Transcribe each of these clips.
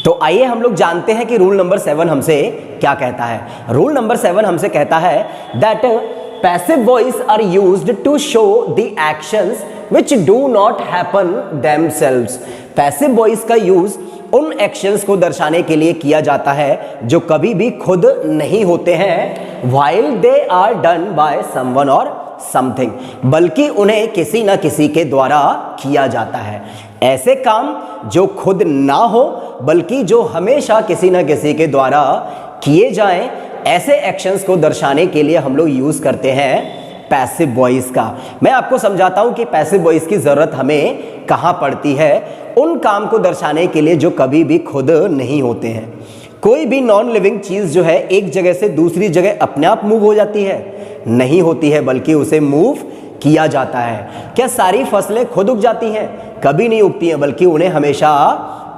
तो आइए हम लोग जानते हैं कि रूल नंबर 7 हमसे क्या कहता है। रूल नंबर 7 हमसे कहता है that passive voice are used to show the actions which do not happen themselves. Passive voice का यूज उन एक्शंस को दर्शाने के लिए किया जाता है जो कभी भी खुद नहीं होते हैं, while they are done by someone और समथिंग, बल्कि उन्हें किसी न किसी के द्वारा किया जाता है। ऐसे काम जो खुद ना हो बल्कि जो हमेशा किसी न किसी के द्वारा किए जाएं, ऐसे एक्शंस को दर्शाने के लिए हम लोग यूज करते हैं पैसिव वॉइस का। मैं आपको समझाता हूं कि पैसिव वॉइस की जरूरत हमें कहां पड़ती है। उन काम को दर्शाने के लिए जो कभी भी खुद नहीं होते हैं। कोई भी नॉन लिविंग चीज जो है एक जगह से दूसरी जगह अपने आप मूव हो जाती है? नहीं होती है, बल्कि उसे मूव किया जाता है। क्या सारी फसलें खुद उग जाती हैं? कभी नहीं उगती हैं, बल्कि उन्हें हमेशा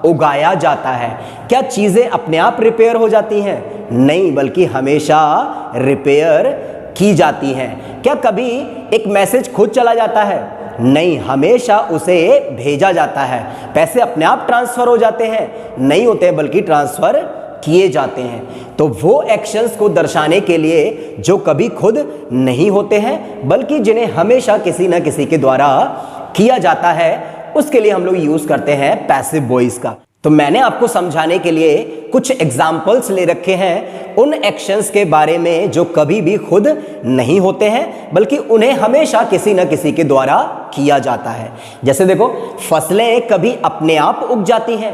उगाया जाता है। क्या चीजें अपने आप रिपेयर हो जाती हैं? नहीं, बल्कि हमेशा रिपेयर की जाती हैं। क्या कभी एक मैसेज खुद चला जाता है? नहीं, हमेशा उसे भेजा जाता है। पैसे अपने आप ट्रांसफर हो जाते हैं? नहीं होते हैं, बल्कि ट्रांसफर किए जाते हैं। तो वो एक्शंस को दर्शाने के लिए जो कभी खुद नहीं होते हैं, बल्कि जिन्हें हमेशा किसी न किसी के द्वारा किया जाता है, उसके लिए हम लोग यूज करते हैं पैसिव वॉइस का। तो मैंने आपको समझाने के लिए कुछ एग्जाम्पल्स ले रखे हैं उन एक्शंस के बारे में जो कभी भी खुद नहीं होते हैं, बल्कि उन्हें हमेशा किसी न किसी के द्वारा किया जाता है। जैसे देखो, फसलें कभी अपने आप उग जाती हैं?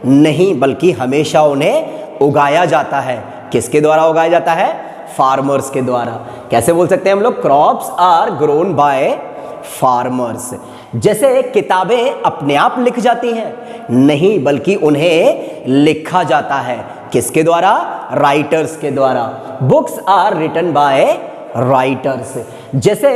नहीं, बल्कि हमेशा उन्हें उगाया जाता है। किसके द्वारा उगाया जाता है? फार्मर्स के द्वारा। कैसे बोल सकते हैं हम लोग? Crops are grown by farmers. जैसे किताबें अपने आप लिख जाती हैं? नहीं, बल्कि उन्हें लिखा जाता है। किसके द्वारा? राइटर्स के द्वारा। Books are written by writers. जैसे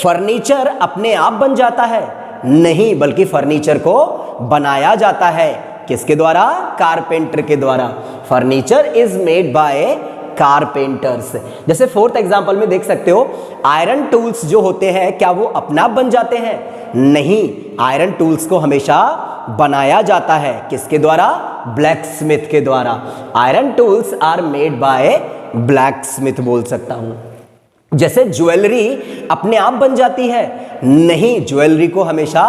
फर्नीचर अपने आप बन जाता है? नहीं, बल्कि फर्नीचर को बनाया जाता है। किसके द्वारा? कारपेंटर के द्वारा। Furniture is made by carpenters. जैसे फोर्थ एग्जांपल में देख सकते हो, आयरन टूल्स जो होते हैं क्या वो अपना बन जाते हैं? नहीं, आयरन टूल्स को हमेशा बनाया जाता है। किसके द्वारा? ब्लैक स्मिथ के द्वारा। Iron tools are made by blacksmith बोल सकता हूं। जैसे ज्वेलरी अपने आप बन जाती है? नहीं, ज्वेलरी को हमेशा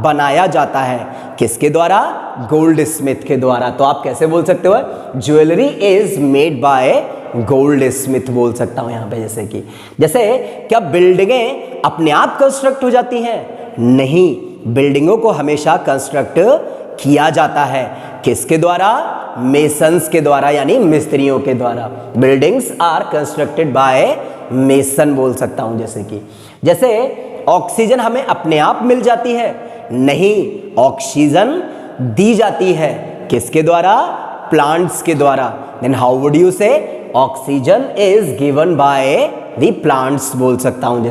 बनाया जाता है। किसके द्वारा? गोल्ड स्मिथ के द्वारा। तो आप कैसे बोल सकते हो? Jewellery is made by gold Smith बोल सकता हूं यहां पे। जैसे क्या बिल्डिंगें अपने आप कंस्ट्रक्ट हो जाती हैं? नहीं, बिल्डिंगों को हमेशा कंस्ट्रक्ट किया जाता है। किसके द्वारा? मेसन्स के द्वारा, यानी मिस्त्रियों के द्वारा। Buildings are constructed by mason बोल सकता हूं। जैसे ऑक्सीजन हमें अपने आप मिल जाती है? नहीं, ऑक्सीजन दी जाती है। किसके द्वारा? प्लांट्स के द्वारा। देन हाउ वुड यू से? Oxygen is given by the plants बोल सकता हूं।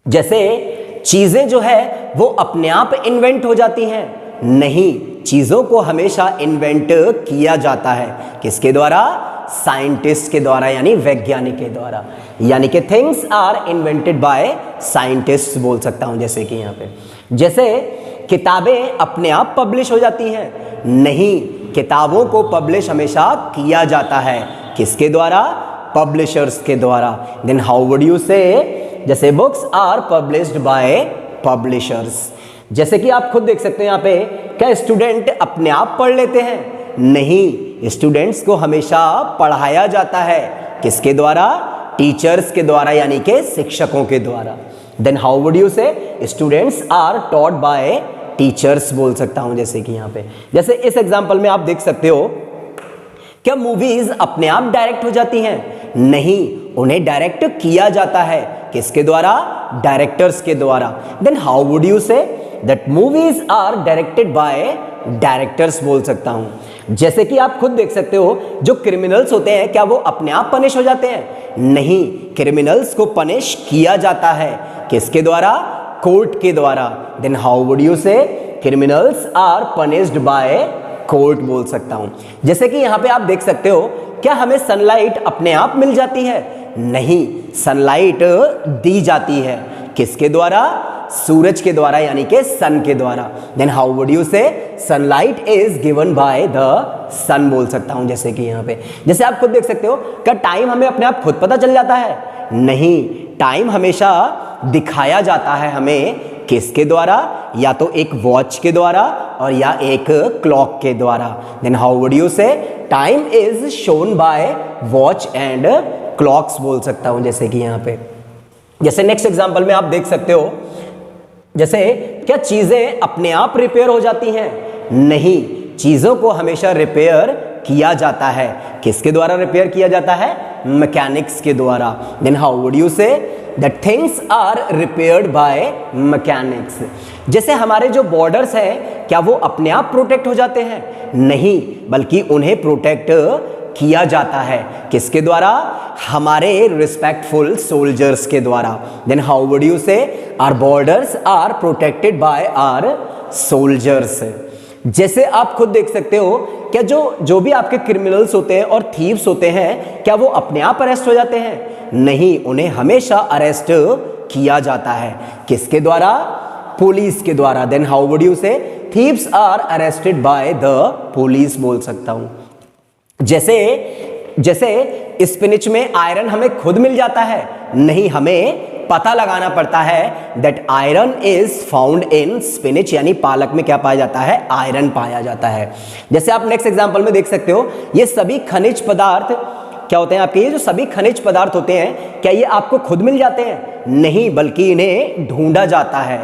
जैसे चीजें जो है वो अपने आप इन्वेंट हो जाती हैं? नहीं, चीजों को हमेशा इन्वेंट किया जाता है। किसके द्वारा? साइंटिस्ट के द्वारा, यानी वैज्ञानिक के द्वारा। यानी कि things are invented by scientist बोल सकता हूं। जैसे किताबें अपने आप पब्लिश हो जाती हैं? नहीं, किताबों को पब्लिश हमेशा किया जाता है। किसके द्वारा? पब्लिशर्स के द्वारा। देन हाउ वुड यू से? जैसे books are published by publishers. जैसे कि आप खुद देख सकते हैं यहाँ पे, क्या स्टूडेंट अपने आप पढ़ लेते हैं? नहीं, स्टूडेंट्स को हमेशा पढ़ाया जाता है। किसके द्वारा? टीचर्स के द्वारा, यानी कि शिक्षकों के द्वारा। Then how would you say? Students are taught by teachers बोल सकता हूं। जैसे इस एग्जांपल में आप देख सकते हो, क्या मूवीज अपने आप डायरेक्ट हो जाती हैं? नहीं, उन्हें डायरेक्ट किया जाता है। किसके द्वारा? डायरेक्टर्स के द्वारा। Then how would you say? That movies are directed by directors बोल सकता हूं। जैसे कि आप खुद देख सकते हो, जो क्रिमिनल्स होते हैं क्या वो अपने आप पनिश हो जाते हैं? नहीं, क्रिमिनल्स को पनिश किया जाता है। किसके द्वारा? कोर्ट के द्वारा। Then how would you say? Criminals are punished by court बोल सकता हूं। जैसे कि यहां पे आप देख सकते हो, क्या हमें सनलाइट अपने आप मिल जाती है? नहीं, सनलाइट दी जाती है। किसके द्वारा? सूरज के द्वारा यानी कि सन के द्वारा। Then how would you say sunlight is given by the sun बोल सकता हूं जैसे कि यहां पे। जैसे आप खुद देख सकते हो, क्या टाइम हमें अपने आप खुद पता चल जाता है? नहीं, टाइम हमेशा दिखाया जाता है हमें किसके द्वारा? या तो एक वॉच के द्वारा और या एक क्लॉक के द्वारा। देन हाउ वुड यू से time is shown by watch and clocks बोल सकता हूं जैसे कि यहां पे। जैसे नेक्स्ट एग्जांपल में आप देख सकते हो, जैसे क्या चीजें अपने आप रिपेयर हो जाती हैं? नहीं, चीजों को हमेशा रिपेयर किया जाता है। किसके द्वारा रिपेयर किया जाता है? मैकेनिक्स के द्वारा। Then how would you say that things are repaired by mechanics. जैसे हमारे जो बॉर्डर्स हैं, क्या वो अपने आप प्रोटेक्ट हो जाते हैं? नहीं, बल्कि उन्हें प्रोटेक्ट किया जाता है। किसके द्वारा? हमारे रिस्पेक्टफुल सोल्जर्स के द्वारा। Then how would you say our borders are protected by our soldiers. जैसे आप खुद देख सकते हो, क्या जो भी आपके क्रिमिनल्स होते हैं और थीव्स होते हैं, क्या वो अपने आप अरेस्ट हो जाते हैं? नहीं, उन्हें हमेशा अरेस्ट किया जाता है। किसके द्वारा? पुलिस के द्वारा। Then how would you say thieves are arrested by the police बोल सकता हूं। जैसे स्पिनिच में आयरन हमें खुद मिल जाता है? नहीं, हमें पता लगाना पड़ता है that iron is found in spinach, यानी पालक में क्या पाया जाता है? आयरन पाया जाता है। जैसे आप नेक्स्ट एग्जांपल में देख सकते हो, ये सभी खनिज पदार्थ क्या होते हैं आपके? ये जो सभी खनिज पदार्थ होते हैं, क्या ये आपको खुद मिल जाते हैं? नहीं, बल्कि इन्हें ढूंढा जाता है।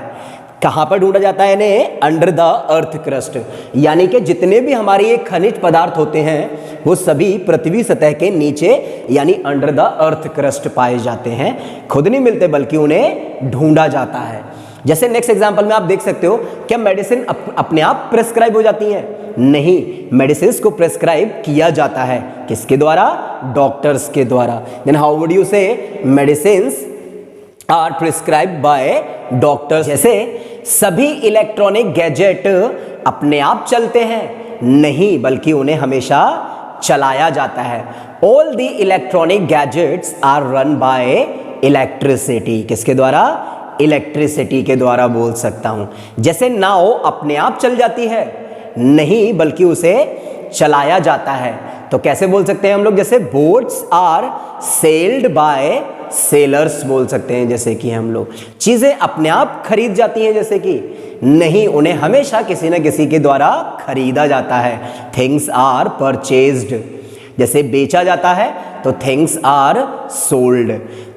कहां पर ढूंढा जाता है इन्हें? Under the earth crust. यानी कि जितने भी हमारे ये खनिज पदार्थ होते हैं वो सभी पृथ्वी सतह के नीचे यानी अंडर द अर्थ क्रस्ट पाए जाते हैं। खुद नहीं मिलते बल्कि उन्हें ढूंढा जाता है। जैसे नेक्स्ट एग्जांपल में आप देख सकते हो, क्या मेडिसिन अपने आप प्रेस्क्राइब हो जाती हैं? नहीं, मेडिसिन को प्रेस्क्राइब किया जाता है। किसके द्वारा? डॉक्टर्स के द्वारा। Then how would you say medicine are prescribed by doctors. जैसे सभी इलेक्ट्रॉनिक गैजेट अपने आप चलते हैं? नहीं, बल्कि उन्हें हमेशा चलाया जाता है। All the electronic gadgets are run by electricity. किसके द्वारा? इलेक्ट्रिसिटी के द्वारा बोल सकता हूं। जैसे नाव अपने आप चल जाती है? नहीं, बल्कि उसे चलाया जाता है। तो कैसे बोल सकते हैं हम लोग? जैसे boats are sold by sellers बोल सकते हैं जैसे कि हम लोग। चीजें अपने आप खरीद जाती हैं जैसे कि? नहीं, उन्हें हमेशा किसी न किसी के द्वारा खरीदा जाता है। Things are purchased. जैसे बेचा जाता है तो थिंग्स आर सोल्ड।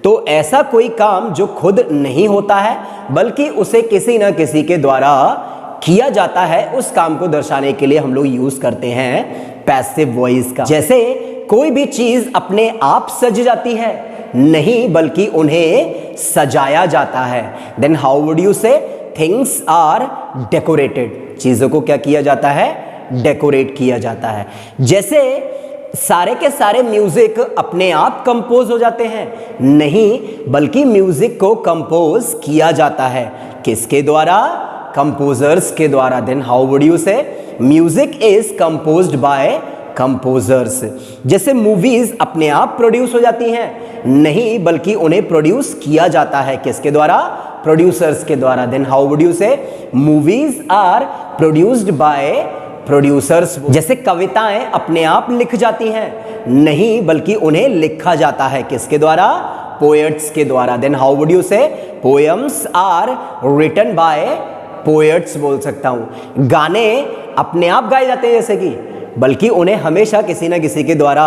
तो ऐसा कोई काम जो खुद नहीं होता है बल्कि उसे किसी न किसी के द्वारा किया जाता है, उस काम को दर्शाने के लिए हम लोग यूज करते हैं पैसिव वॉइस का। जैसे कोई भी चीज अपने आप सज जाती है? नहीं, बल्कि उन्हें सजाया जाता है। देन हाउ वुड यू से थिंग्स आर डेकोरेटेड। चीजों को क्या किया जाता है? डेकोरेट किया जाता है। जैसे सारे के सारे म्यूजिक अपने आप कंपोज हो जाते हैं? नहीं, बल्कि म्यूजिक को कंपोज किया जाता है। किसके द्वारा? कंपोजर्स के द्वारा। देन हाउ वुड यू से music is composed bye composers. जैसे मूवीज अपने आप प्रोड्यूस हो जाती हैं? नहीं, बल्कि उन्हें प्रोड्यूस किया जाता है। किसके द्वारा? प्रोड्यूसर्स के द्वारा। Then how would you say movies are produced by producers. जैसे कविताएं अपने आप लिख जाती हैं? नहीं, बल्कि उन्हें लिखा जाता है। किसके द्वारा? पोएट्स के द्वारा। Then how would you say poems are written by poets बोल सकता हूं। गाने अपने आप गाए जाते हैं जैसे कि? बल्कि उन्हें हमेशा किसी न किसी के द्वारा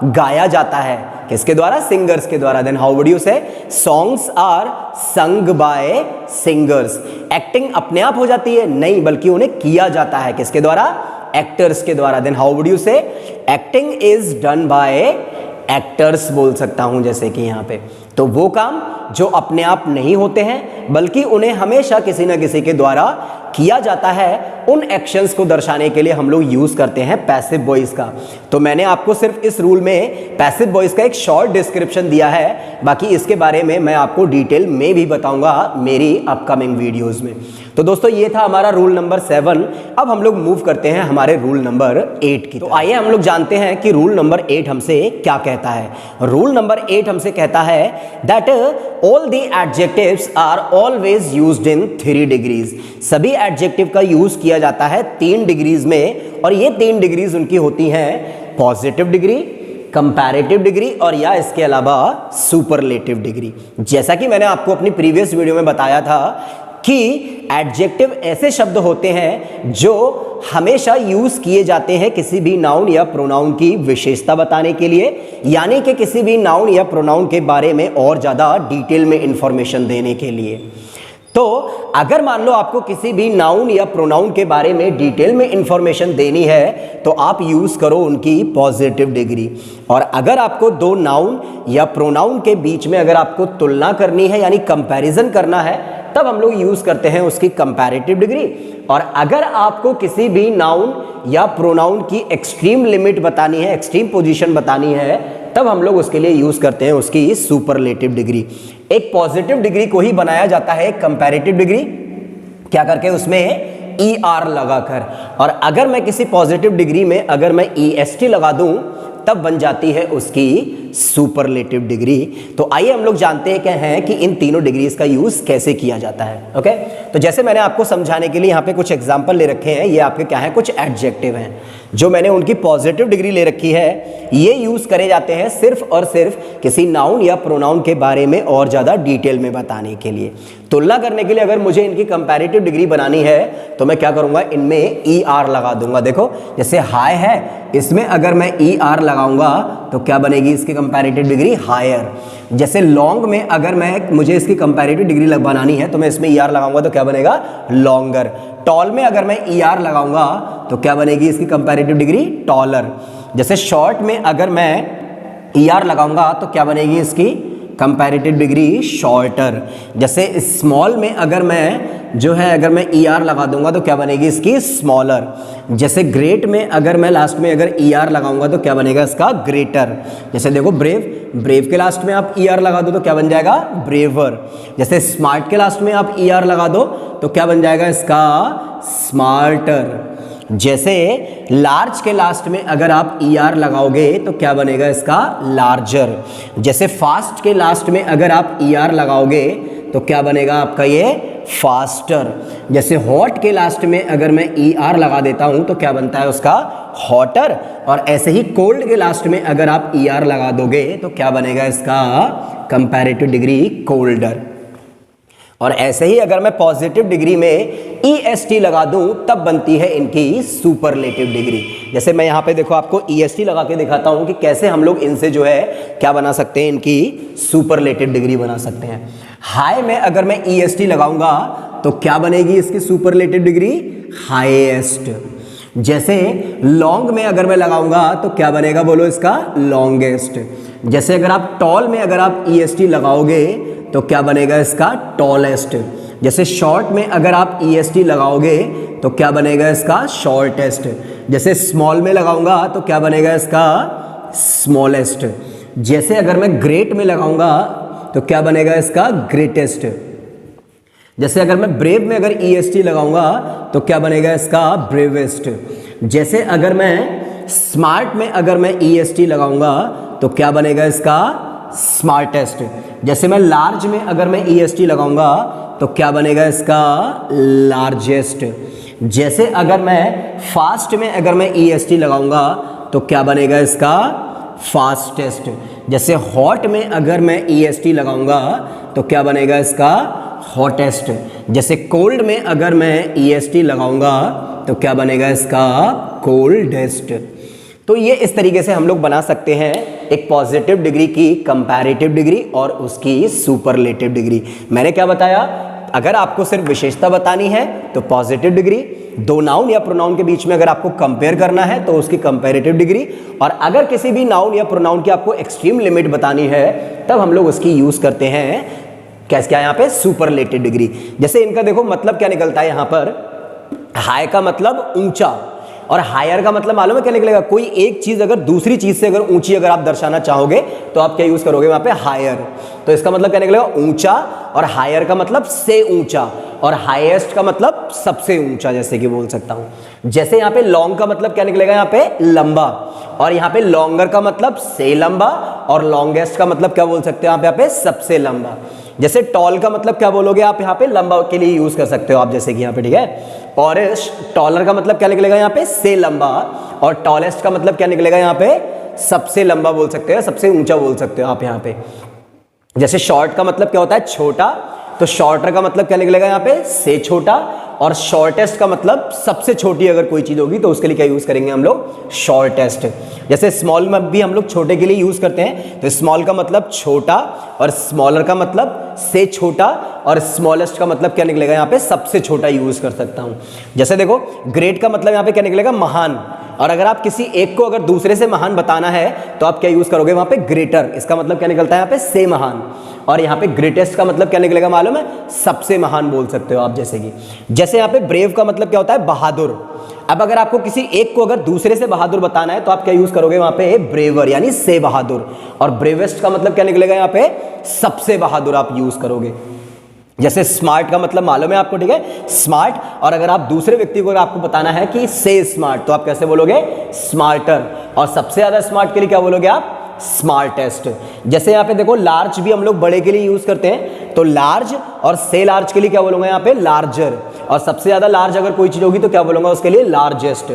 गाया जाता है। किसके द्वारा? सिंगर्स के द्वारा। Then how would you say songs are sung by singers. Acting अपने आप हो जाती है? नहीं, बल्कि उन्हें किया जाता है। किसके द्वारा? एक्टर्स के द्वारा। देन हाउ वुड यू से acting is done by actors बोल सकता हूं जैसे कि यहां पे। तो वो काम जो अपने आप नहीं होते हैं बल्कि उन्हें हमेशा किसी न किसी के द्वारा किया जाता है, उन एक्शंस को दर्शाने के लिए हम लोग यूज करते हैं पैसिव वॉइस का। तो मैंने आपको सिर्फ इस रूल में पैसिव वॉइस का एक शॉर्ट डिस्क्रिप्शन दिया है, बाकी इसके बारे में मैं आपको डिटेल में भी बताऊंगा मेरी अपकमिंग वीडियोस में। तो दोस्तों ये था हमारा रूल नंबर 7। अब हम लोग मूव करते हैं हमारे रूल नंबर 8 की। तो आइए हम लोग जानते हैं कि रूल नंबर 8 हमसे क्या कहता है। रूल नंबर 8 हमसे कहता है that all the adjectives are always used in 3 degrees. सभी एडजेक्टिव का यूज किया जाता है 3 डिग्रीज में, और ये 3 डिग्रीज उनकी होती हैं पॉजिटिव डिग्री, कंपैरेटिव डिग्री और या इसके अलावा सुपरलेटिव डिग्री। जैसा कि मैंने आपको अपनी प्रीवियस वीडियो में बताया था कि एडजेक्टिव ऐसे शब्द होते हैं जो हमेशा यूज किए जाते हैं किसी भी नाउन या प्रोनाउन की विशेषता बताने के लिए, यानी कि किसी भी नाउन या प्रोनाउन के बारे में और ज्यादा डिटेल में इंफॉर्मेशन देने के लिए। तो अगर मान लो आपको किसी भी नाउन या प्रोनाउन के बारे में डिटेल में इंफॉर्मेशन देनी है तो आप यूज करो उनकी पॉजिटिव डिग्री, और अगर आपको दो नाउन या प्रोनाउन के बीच में अगर आपको तुलना करनी है यानी कंपैरिजन करना है तब हम लोग यूज करते हैं उसकी कंपैरेटिव डिग्री। और अगर आपको किसी भी नाउन या प्रोनाउन की एक्सट्रीम लिमिट बतानी है, एक्सट्रीम पोजीशन बतानी है, तब हम लोग उसके लिए यूज करते हैं उसकी सुपरलेटिव डिग्री। एक पॉजिटिव डिग्री को ही बनाया जाता है कंपैरेटिव डिग्री क्या करके, उसमें ER लगाकर। और अगर मैं किसी पॉजिटिव डिग्री में अगर मैं EST लगा दूं तब बन जाती है उसकी सुपरलेटिव डिग्री। तो आइए हम लोग जानते हैं क्या है कि इन तीनों डिग्रीज का यूज कैसे किया जाता है। ओके, तो जैसे मैंने आपको समझाने के लिए यहाँ पे कुछ एग्जांपल ले रखे हैं, ये आपके क्या है, कुछ एडजेक्टिव हैं जो मैंने उनकी पॉजिटिव डिग्री ले रखी है। ये यूज करे जाते हैं सिर्फ और सिर्फ किसी नाउन या प्रोनाउन के बारे में और ज्यादा डिटेल में बताने के लिए। तुलना करने के लिए अगर मुझे इनकी कंपैरेटिव डिग्री बनानी है तो मैं क्या करूंगा, इनमें ER लगा दूंगा। देखो जैसे हाई है, इसमें अगर मैं ER लगाऊंगा तो क्या बनेगी इसकी कंपैरेटिव डिग्री, हायर। जैसे लॉन्ग में अगर मुझे इसकी कंपैरेटिव डिग्री बनानी है तो मैं इसमें ER लगाऊंगा तो क्या बनेगा, लॉन्गर। टॉल में अगर मैं ER लगाऊंगा तो क्या बनेगी इसकी कंपैरेटिव डिग्री, टॉलर। जैसे शॉर्ट में अगर मैं ER लगाऊंगा तो क्या बनेगी इसकी कंपैरेटिव डिग्री, शॉर्टर। जैसे स्मॉल में अगर मैं ER लगा दूंगा तो क्या बनेगी इसकी, स्मॉलर। जैसे ग्रेट में अगर मैं लास्ट में अगर ER लगाऊंगा तो क्या बनेगा इसका, ग्रेटर। जैसे देखो ब्रेव के लास्ट में आप ER लगा दो तो क्या बन जाएगा, ब्रेवर। जैसे स्मार्ट के लास्ट में आप ER लगा दो तो क्या बन जाएगा इसका, स्मार्टर। जैसे लार्ज के लास्ट में अगर आप ER लगाओगे तो क्या बनेगा इसका, लार्जर। जैसे फास्ट के लास्ट में अगर आप ER लगाओगे तो क्या बनेगा आपका ये, फास्टर। जैसे हॉट के लास्ट में अगर मैं ER लगा देता हूं तो क्या बनता है उसका, हॉटर। और ऐसे ही कोल्ड के लास्ट में अगर आप ER लगा दोगे तो क्या बनेगा इसका कंपैरेटिव डिग्री, कोल्डर। और ऐसे ही अगर मैं पॉजिटिव डिग्री में EST लगा दूं तब बनती है इनकी सुपरलेटिव डिग्री। जैसे मैं यहाँ पे देखो आपको EST लगा के दिखाता हूं कि कैसे हम लोग इनसे जो है क्या बना सकते हैं, इनकी सुपरलेटिव डिग्री बना सकते हैं। हाई में अगर मैं EST लगाऊंगा तो क्या बनेगी इसकी सुपरलेटिव डिग्री, हाईएस्ट। जैसे लॉन्ग में अगर मैं लगाऊंगा तो क्या बनेगा, बोलो इसका, लॉन्गेस्ट। जैसे अगर आप टॉल में अगर आप EST लगाओगे तो क्या बनेगा इसका, टॉलेस्ट। जैसे शॉर्ट में अगर आप EST लगाओगे तो क्या बनेगा इसका, शॉर्टेस्ट। जैसे स्मॉल में लगाऊंगा तो क्या बनेगा इसका, स्मॉलेस्ट। जैसे अगर मैं ग्रेट में लगाऊंगा तो क्या बनेगा इसका, ग्रेटेस्ट। जैसे अगर मैं ब्रेव में अगर EST लगाऊंगा तो क्या बनेगा इसका, ब्रेवेस्ट। जैसे अगर मैं स्मार्ट में अगर मैं EST लगाऊंगा तो क्या बनेगा इसका, स्मार्टेस्ट। जैसे मैं लार्ज में अगर मैं EST लगाऊंगा तो क्या बनेगा इसका, लार्जेस्ट। जैसे अगर मैं फास्ट में अगर मैं EST लगाऊंगा तो क्या बनेगा इसका, फास्टेस्ट। जैसे हॉट में अगर मैं EST लगाऊंगा तो क्या बनेगा इसका, हॉटेस्ट। जैसे कोल्ड में अगर मैं EST लगाऊंगा तो क्या बनेगा इसका, कोल्डेस्ट। तो ये इस तरीके से हम लोग बना सकते हैं एक पॉजिटिव डिग्री की कंपैरेटिव डिग्री और उसकी सुपरलेटिव डिग्री। मैंने क्या बताया, अगर आपको सिर्फ विशेषता बतानी है तो पॉजिटिव डिग्री, दो नाउन या प्रोनाउन के बीच में अगर आपको कंपेयर करना है तो उसकी कंपैरेटिव डिग्री, और अगर किसी भी नाउन या प्रोनाउन की आपको एक्सट्रीम लिमिट बतानी है तब हम लोग उसकी यूज करते हैं क्या यहाँ पे, सुपरलेटिव डिग्री। जैसे इनका देखो मतलब क्या निकलता है यहाँ पर, हाई का मतलब ऊंचा और हायर का मतलब मालूम है क्या निकलेगा, कोई एक चीज अगर दूसरी चीज से अगर ऊंची अगर आप दर्शाना चाहोगे तो आप क्या यूज करोगे वहां पे, हायर। तो इसका मतलब क्या निकलेगा, ऊंचा, और हायर का मतलब से ऊंचा। और हाईएस्ट का मतलब सबसे ऊंचा जैसे कि बोल सकता हूं। जैसे यहाँ पे लॉन्ग का मतलब क्या निकलेगा, यहाँ पे लंबा, और यहाँ पे लॉन्गर का मतलब से लंबा, और लॉन्गेस्ट का मतलब क्या बोल सकते हो आप यहाँ पे सबसे लंबा। जैसे टॉल का मतलब क्या बोलोगे आप यहाँ पे, लंबा के लिए यूज कर सकते हो आप जैसे कि यहाँ पे, ठीक है। और टॉलर का मतलब क्या निकलेगा यहाँ पे, से लंबा, और टॉलेस्ट का मतलब क्या निकलेगा यहाँ पे, सबसे लंबा बोल सकते हो, सबसे ऊंचा बोल सकते हो आप यहाँ पे। जैसे शॉर्ट का मतलब क्या होता है, छोटा, तो शॉर्टर का मतलब क्या निकलेगा यहाँ पे, से छोटा, और शॉर्टेस्ट का मतलब सबसे छोटी अगर कोई चीज होगी तो उसके लिए क्या यूज करेंगे हम लोग, शॉर्टेस्ट। जैसे स्मॉल में भी हम लोग छोटे के लिए यूज करते हैं, तो स्मॉल का मतलब छोटा, और स्मॉलर का मतलब से छोटा, और स्मॉलेस्ट का मतलब क्या निकलेगा यहाँ पे, सबसे छोटा यूज कर सकता हूँ। जैसे देखो ग्रेट का मतलब यहाँ पे क्या निकलेगा, महान, और अगर आप किसी एक को अगर दूसरे से महान बताना है तो आप क्या यूज करोगे वहां पे, ग्रेटर। इसका मतलब क्या निकलता है यहाँ पे, से महान। और यहाँ पे ग्रेटेस्ट का मतलब क्या निकलेगा मालूम है, सबसे महान बोल सकते हो आप जैसे कि। जैसे यहाँ पे ब्रेव का मतलब क्या होता है, बहादुर। अब अगर आपको किसी एक को अगर दूसरे से बहादुर बताना है तो आप क्या यूज करोगे वहां पे, ब्रेवर यानी से बहादुर। और ब्रेवेस्ट का मतलब क्या निकलेगा यहाँ पे, सबसे बहादुर आप यूज करोगे। जैसे स्मार्ट का मतलब मालूम है आपको, ठीक है, स्मार्ट। और अगर आप दूसरे व्यक्ति को अगर आपको बताना है कि से स्मार्ट, तो आप कैसे बोलोगे, स्मार्टर। और सबसे ज्यादा स्मार्ट के लिए क्या बोलोगे आप, स्मार्टेस्ट। जैसे यहाँ पे देखो लार्ज भी हम लोग बड़े के लिए यूज करते हैं, तो लार्ज, और से लार्ज के लिए क्या बोलूंगा यहाँ पे, लार्जर। और सबसे ज्यादा लार्ज अगर कोई चीज होगी तो क्या बोलूंगा उसके लिए, लार्जेस्ट।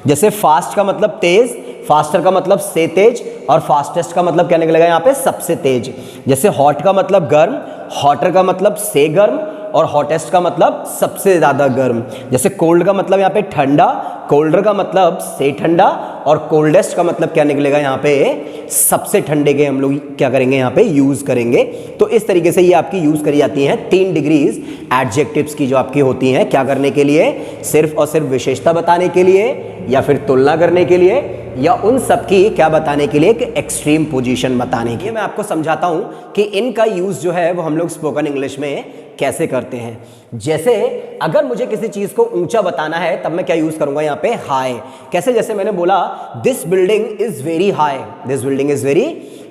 जैसे फास्ट का मतलब तेज, फास्टर का मतलब से तेज, और फास्टेस्ट का मतलब क्या निकलेगा यहाँ पे, सबसे तेज। जैसे हॉट का मतलब गर्म, हॉटर का मतलब से गर्म, और हॉटेस्ट का मतलब सबसे ज्यादा गर्म। जैसे कोल्ड का मतलब यहाँ पे ठंडा, कोल्डर का मतलब से ठंडा, और कोल्डेस्ट का मतलब क्या निकलेगा यहाँ पे, सबसे ठंडे के हम लोग क्या करेंगे यहाँ पे, यूज करेंगे। तो इस तरीके से ये आपकी यूज करी जाती हैं 3 डिग्रीज एडजेक्टिव्स की, जो आपकी होती हैं क्या करने के लिए, सिर्फ और सिर्फ विशेषता बताने के लिए, या फिर तुलना करने के लिए, या उन सब की क्या बताने के लिए, एक एक्सट्रीम पोजीशन बताने के लिए। मैं आपको समझाता हूं कि इनका यूज जो है वो हम लोग स्पोकन इंग्लिश में कैसे करते हैं। जैसे अगर मुझे किसी चीज को ऊंचा बताना है तब मैं क्या यूज करूंगा यहाँ पे, हाई। कैसे, जैसे मैंने बोला this building is very high, this building is very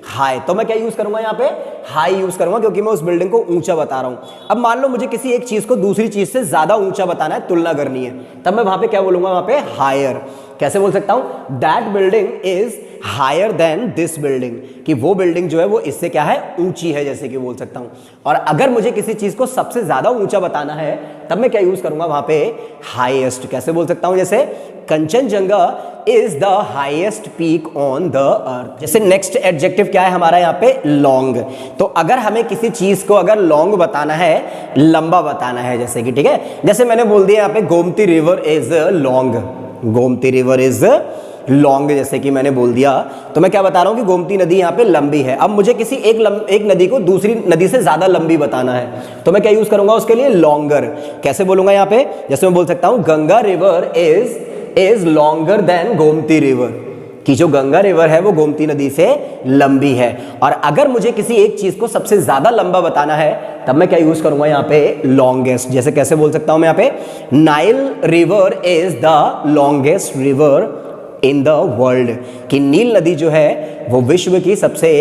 high, तो मैं क्या यूज करूंगा यहाँ पे, हाई यूज करूंगा, क्योंकि मैं उस बिल्डिंग को ऊंचा बता रहा हूं। अब मान लो मुझे किसी एक चीज को दूसरी चीज से ज्यादा ऊंचा बताना है, तुलना करनी है, तब मैं वहां पे क्या बोलूंगा, वहां पे हायर। कैसे बोल सकता हूं, that building is higher than this building, कि वो बिल्डिंग जो है वो इससे क्या है, ऊंची है, जैसे कि बोल सकता हूं। और अगर मुझे किसी चीज को सबसे ज्यादा ऊंचा बताना है तब मैं क्या यूज करूंगा वहां पे, हाईएस्ट। कैसे बोल सकता हूं, जैसे Kanchenjunga is the highest peak on the earth. जैसे नेक्स्ट एडजेक्टिव क्या है हमारा यहाँ पे, लॉन्ग। तो अगर हमें किसी चीज को अगर लॉन्ग बताना है, लंबा बताना है, जैसे कि, ठीक है, जैसे मैंने बोल दिया यहाँ पे Gomti river is long, Gomti river is long, जैसे कि मैंने बोल दिया, तो मैं क्या बता रहा हूं कि गोमती नदी यहाँ पे लंबी है। अब मुझे किसी एक नदी को दूसरी नदी से ज्यादा लंबी बताना है तो मैं क्या यूज करूंगा उसके लिए, लॉन्गर। कैसे बोलूंगा यहाँ पे, जैसे मैं बोल सकता हूं Ganga river is longer than Gomti river, कि जो गंगा रिवर है वो गोमती नदी से लंबी है। और अगर मुझे किसी एक चीज को सबसे ज्यादा लंबा बताना है तब मैं क्या यूज करूंगा यहाँ पे, लॉन्गेस्ट। जैसे कैसे बोल सकता हूं मैं यहाँ पे, Nile river is the longest river in the world, कि नील नदी जो है वो विश्व की सबसे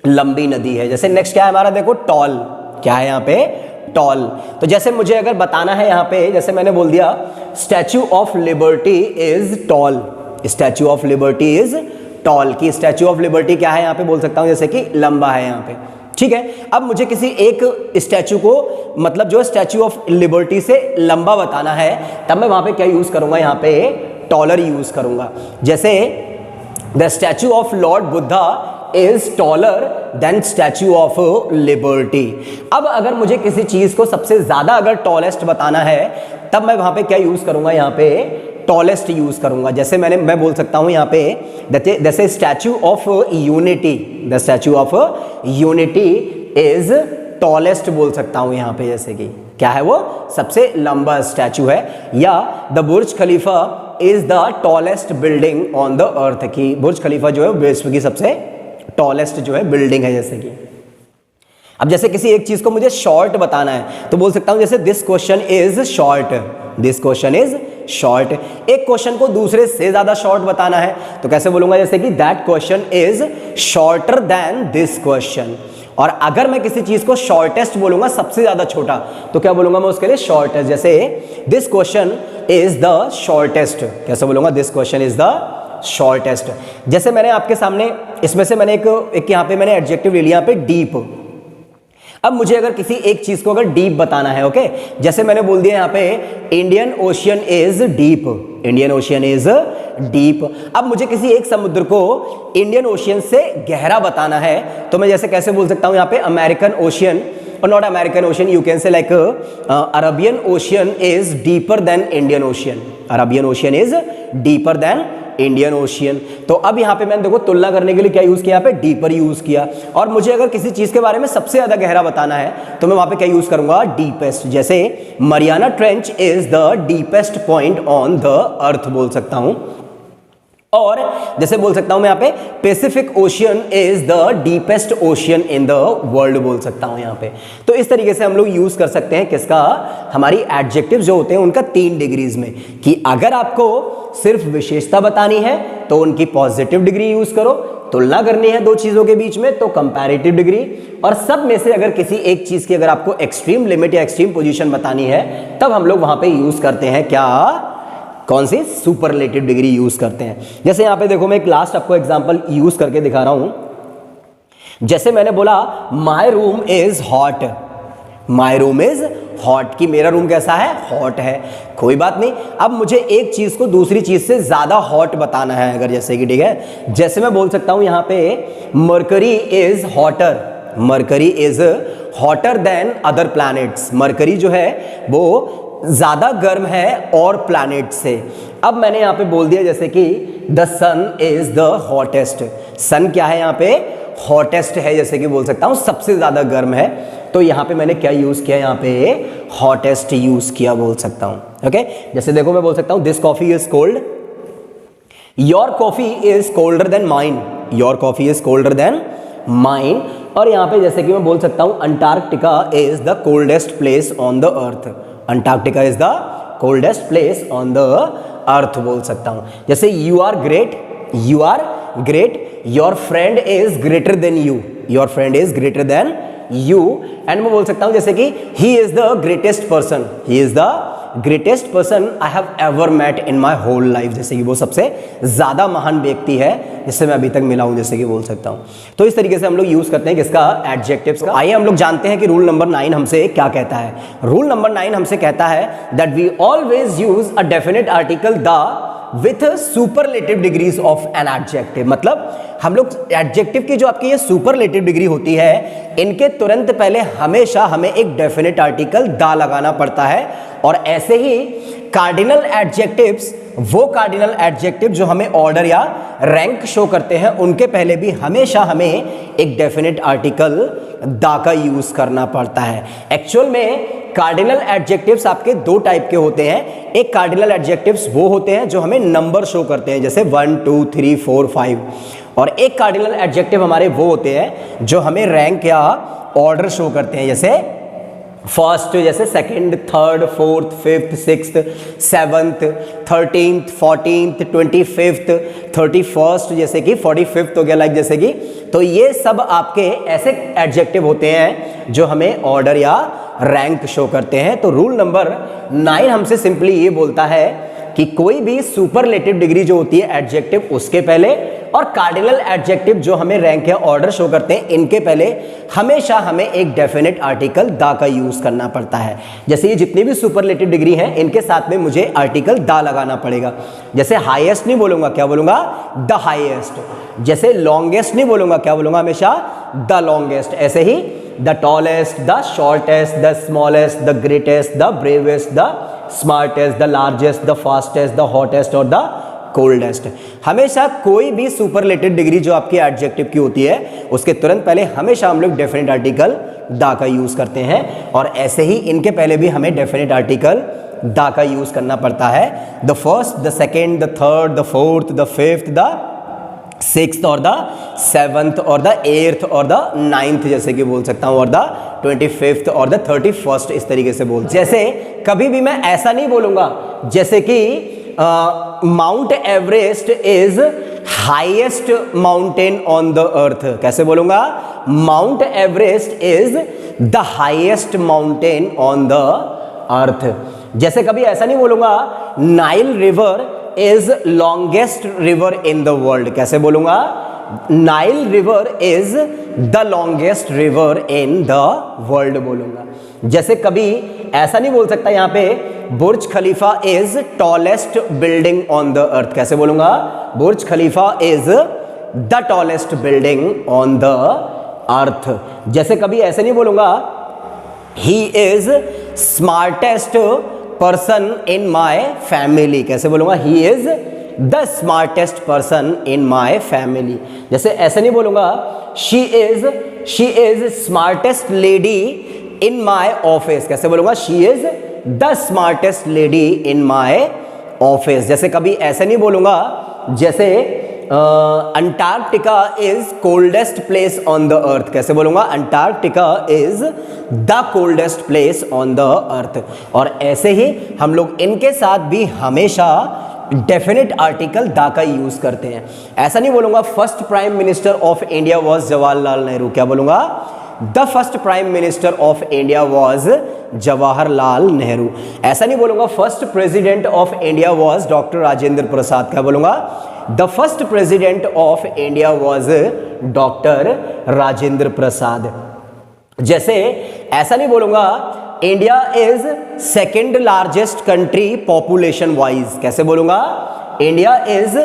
लंबी नदी है। जैसे नेक्स्ट क्या है हमारा, देखो टॉल, क्या है यहाँ पे, टॉल। तो जैसे मुझे अगर बताना है यहाँ पे, जैसे मैंने बोल दिया statue of liberty is tall, statue of liberty is tall, की स्टैच्यू ऑफ लिबर्टी क्या है यहाँ पे, बोल सकता हूं जैसे कि लंबा है यहाँ पे, ठीक है। अब मुझे किसी एक स्टैच्यू को मतलब जो स्टैच्यू ऑफ लिबर्टी से लंबा बताना है तब मैं वहां पे क्या यूज करूंगा, यहाँ पे टॉलर यूज करूंगा। जैसे the statue of Lord Buddha is taller than statue of liberty. अब अगर मुझे किसी चीज को सबसे ज्यादा अगर टॉलेस्ट बताना है तब मैं वहां पे क्या यूज करूंगा, यहाँ पे टॉलेस्ट यूज करूंगा। जैसे मैं बोल सकता हूं यहाँ पे जैसे statue of unity, the statue of unity is tallest बोल सकता हूं यहाँ पे, जैसे कि क्या है वो सबसे लंबा स्टैच्यू है। या the Burj Khalifa is the tallest building on the अर्थ, की बुर्ज खलीफा जो है विश्व की सबसे टॉलेस्ट जो है बिल्डिंग है, जैसे कि। अब जैसे किसी एक चीज को मुझे शॉर्ट बताना है तो बोल सकता हूं जैसे this question is short, this question is short. एक क्वेश्चन को दूसरे से ज्यादा शॉर्ट बताना है तो कैसे बोलूंगा, जैसे कि that question is shorter than this question. और अगर मैं किसी चीज को शॉर्टेस्ट बोलूंगा, सबसे ज्यादा छोटा, तो क्या बोलूंगा मैं उसके लिए? शॉर्टेस्ट। जैसे this question is the shortest, कैसे बोलूंगा? This question is the shortest. जैसे मैंने आपके सामने इसमें से मैंने एक यहाँ पे मैंने एडजेक्टिव ले लिया यहाँ पे डीप। अब मुझे अगर किसी एक चीज को अगर डीप बताना है, ओके, जैसे मैंने बोल दिया यहाँ पे Indian ocean is deep, Indian ocean is deep. अब मुझे किसी एक समुद्र को इंडियन ओशियन से गहरा बताना है, तो मैं जैसे कैसे बोल सकता हूं यहाँ पे अमेरिकन ओशियन, और not American ocean, you can say like Arabian ocean is deeper than Indian ocean, Arabian ocean is deeper than Indian ocean. तो अब यहाँ पे मैंने देखो तुलना करने के लिए क्या यूज किया? यहाँ पे डीपर यूज किया। और मुझे अगर किसी चीज के बारे में सबसे ज्यादा गहरा बताना है तो मैं वहां पे क्या यूज करूंगा? डीपेस्ट। जैसे Mariana trench is the deepest point on the earth बोल सकता हूं। और जैसे बोल सकता हूं मैं यहाँ पे Pacific ocean is the deepest ocean in the world बोल सकता हूं यहाँ पे। तो इस तरीके से हम लोग यूज कर सकते हैं किसका? हमारी एडजेक्टिव जो होते हैं उनका 3 डिग्रीज में, कि अगर आपको सिर्फ विशेषता बतानी है तो उनकी पॉजिटिव डिग्री यूज करो, तुलना करनी है दो चीजों के बीच में तो कंपैरेटिव डिग्री, और सब में से अगर किसी एक चीज की अगर आपको एक्सट्रीम लिमिट या एक्सट्रीम पोजीशन बतानी है तब हम लोग वहां पे यूज करते हैं क्या? कौन सी? सुपरलेटिव डिग्री यूज करते हैं। जैसे यहां पे देखो मैं एक लास्ट आपको एग्जांपल यूज करके दिखा रहा हूं। जैसे मैंने बोला my room is hot, my room is hot, कि मेरा रूम कैसा है? हॉट है। कोई बात नहीं, अब मुझे एक चीज को दूसरी चीज से ज्यादा हॉट बताना है अगर, जैसे कि ठीक है, जैसे मैं बोल सकता हूं यहां पे mercury is hotter, mercury is hotter then other planets, mercury जो है वो ज्यादा गर्म है और प्लैनेट से। अब मैंने यहां पे बोल दिया जैसे कि the sun is the hottest, sun क्या है यहाँ पे? हॉटेस्ट है, जैसे कि बोल सकता हूं सबसे ज्यादा गर्म है। तो यहां पे मैंने क्या यूज किया? यहाँ पे हॉटेस्ट यूज किया बोल सकता हूं। ओके, जैसे देखो मैं बोल सकता हूं this coffee is cold, your coffee is colder than mine, your coffee is colder than mine. और यहां पे जैसे कि मैं बोल सकता हूं Antarctica is the coldest place on the earth, Antarctica is the coldest place on the earth बोल सकता हूं। जैसे you are great, you are great, your friend is greater than you, your friend is greater than you. And मैं बोल सकता हूं जैसे कि he is the greatest person, he is the greatest person I have ever met in my whole life, जैसे कि वो सबसे ज्यादा महान व्यक्ति है जिससे मैं अभी तक मिला हूं, जैसे कि बोल सकता हूं। तो इस तरीके से हम लोग यूज करते हैं किसका? एडजेक्टिव्स का। आइए हम लोग जानते हैं कि रूल नंबर 9 हमसे क्या कहता है। रूल नंबर 9 हमसे कहता है that we always use a definite article the with superlative degrees of an adjective. मतलब हम लोग एडजेक्टिव की जो आपकी ये सुपरलेटिव डिग्री होती है, इनके तुरंत पहले हमेशा हमें एक डेफिनेट आर्टिकल दा लगाना पड़ता है। और ऐसे ही कार्डिनल एडजेक्टिव्स, वो कार्डिनल एडजेक्टिव जो हमें ऑर्डर या रैंक शो करते हैं, उनके पहले भी हमेशा हमें एक डेफिनेट आर्टिकल दा का यूज करना पड़ता है। एक्चुअल में कार्डिनल एडजेक्टिव्स आपके 2 टाइप के होते हैं। एक कार्डिनल एडजेक्टिव्स वो होते हैं जो हमें नंबर शो करते हैं, जैसे 1 2 3 4 5, और एक कार्डिनल एडजेक्टिव हमारे वो होते हैं जो हमें रैंक या ऑर्डर शो करते हैं, जैसे फर्स्ट, जैसे second, third, fourth, fifth, sixth, seventh, 13th, 14th, 25th, 31st, जैसे कि 45th हो गया, लाइक जैसे कि। तो ये सब आपके ऐसे एडजेक्टिव होते हैं जो हमें ऑर्डर या रैंक शो करते हैं। तो रूल नंबर 9 हमसे सिंपली ये बोलता है कि कोई भी सुपरलेटिव डिग्री जो होती है एडजेक्टिव, उसके पहले, और कार्डिनल एडजेक्टिव जो हमें रैंक या ऑर्डर शो करते हैं, इनके पहले हमेशा हमें एक डेफिनेट आर्टिकल दा का यूज करना पड़ता है। जैसे ये जितनी भी सुपरलेटिव डिग्री हैं, इनके साथ में मुझे आर्टिकल दा लगाना पड़ेगा। जैसे हाईएस्ट नहीं बोलूंगा, क्या बोलूंगा? The highest. जैसे लॉन्गेस्ट नहीं बोलूंगा, क्या बोलूंगा? हमेशा द लॉन्गेस्ट। ऐसे ही the tallest, the shortest, the smallest, the greatest, the bravest, the smartest, the largest, the fastest, the hottest और द कोल्डेस्ट। हमेशा कोई भी सुपरलेटिव डिग्री जो आपकी एडजेक्टिव की होती है, उसके तुरंत पहले हमेशा हम लोग डेफिनेट आर्टिकल दा का यूज करते हैं। और ऐसे ही इनके पहले भी हमें डेफिनेट आर्टिकल दा का यूज करना पड़ता है। The first, the second, the third, the fourth, the fifth, the sixth और द सेवंथ और द एट्थ और द 9th, जैसे कि बोल सकता हूं, और द 25th और द 31st, इस तरीके से बोल। जैसे कभी भी मैं ऐसा नहीं बोलूंगा जैसे कि Mount Everest is highest mountain on the earth. कैसे बोलूंगा? Mount Everest is the highest mountain on the earth. जैसे कभी ऐसा नहीं बोलूंगा Nile river is longest river in the world. कैसे बोलूंगा? Nile river is the longest river in the world बोलूंगा। जैसे कभी ऐसा नहीं बोल सकता यहां पे Burj Khalifa is tallest building on the earth. कैसे बोलूंगा? Burj Khalifa is the tallest building on the earth. जैसे कभी ऐसे नहीं बोलूंगा he is smartest person in my family. कैसे बोलूंगा? ही is the smartest person in my family. जैसे ऐसे नहीं बोलूंगा she is smartest lady in my office. कैसे बोलूंगा? She is the smartest lady in my office. जैसे कभी ऐसे नहीं बोलूंगा जैसे Antarctica is coldest place on the earth. कैसे बोलूंगा? Antarctica is the coldest place on the अर्थ। और ऐसे ही हम लोग इनके साथ भी हमेशा डेफिनेट आर्टिकल द का यूज करते हैं। ऐसा नहीं बोलूंगा first prime minister of India was Jawaharlal Nehru. क्या बोलूंगा? The first prime minister of India was Jawaharlal Nehru. ऐसा नहीं बोलूंगा first president of India was doctor Rajendra Prasad. क्या बोलूंगा? The first president of India was doctor Rajendra Prasad. जैसे ऐसा नहीं बोलूंगा India is second largest country population wise. कैसे बोलूंगा? India is